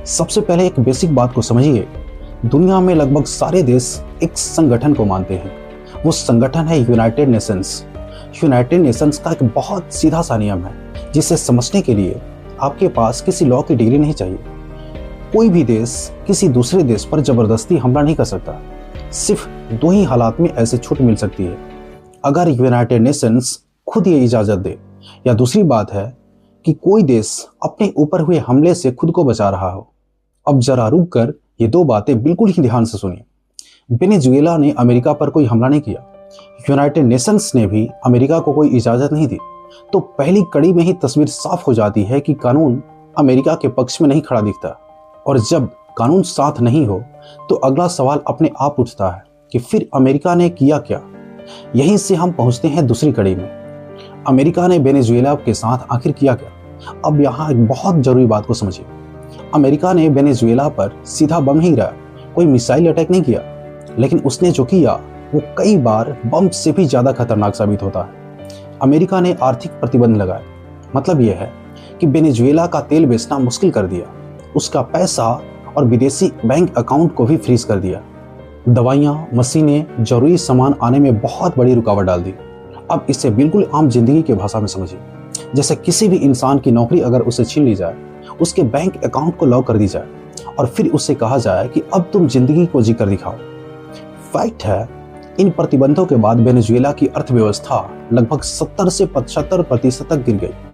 सबसे पहले एक बेसिक बात को समझिए। दुनिया में लगभग सारे देश एक संगठन को मानते हैं। वो संगठन है यूनाइटेड नेशंस। यूनाइटेड नेशंस का एक बहुत सीधा सा नियम है जिसे समझने के लिए आपके पास किसी लॉ की डिग्री नहीं चाहिए। कोई भी देश किसी दूसरे देश पर जबरदस्ती हमला नहीं कर सकता। सिर्फ दो ही हालात में ऐसी छूट मिल सकती है, अगर यूनाइटेड नेशंस खुद ये इजाज़त दे, या दूसरी बात है कि कोई देश अपने ऊपर हुए हमले से खुद को बचा रहा हो। अब जरा रुक कर ये दो बातें बिल्कुल ही ध्यान से सुनिए। वेनेजुएला ने अमेरिका पर कोई हमला नहीं किया, यूनाइटेड नेशंस ने भी अमेरिका को कोई इजाज़त नहीं दी। तो पहली कड़ी में ही तस्वीर साफ हो जाती है कि कानून अमेरिका के पक्ष में नहीं खड़ा दिखता। और जब कानून साथ नहीं हो तो अगला सवाल अपने आप उठता है कि फिर अमेरिका ने किया क्या। यहीं से हम पहुंचते हैं दूसरी कड़ी में। अमेरिका ने वेनेजुएला के साथ आखिर किया क्या। अब यहाँ एक बहुत जरूरी बात को समझिए। अमेरिका ने वेनेजुएला पर सीधा बम ही गिराया, कोई मिसाइल अटैक नहीं किया। लेकिन उसने जो किया वो कई बार बम से भी ज़्यादा खतरनाक साबित होता है। अमेरिका ने आर्थिक प्रतिबंध लगाए। मतलब यह है कि वेनेजुएला का तेल बेचना मुश्किल कर दिया, उसका पैसा और विदेशी बैंक अकाउंट को भी फ्रीज कर दिया। दवाइयाँ, मशीनें, जरूरी सामान आने में बहुत बड़ी रुकावट डाल दी। अब इसे बिल्कुल आम जिंदगी की भाषा में समझिए। जैसे किसी भी इंसान की नौकरी अगर उसे छीन ली जाए, उसके बैंक अकाउंट को लॉक कर दी जाए और फिर उससे कहा जाए कि अब तुम जिंदगी को जी कर दिखाओ। फैक्ट है, इन प्रतिबंधों के बाद वेनेजुएला की अर्थव्यवस्था लगभग 70 से 75% तक गिर गई।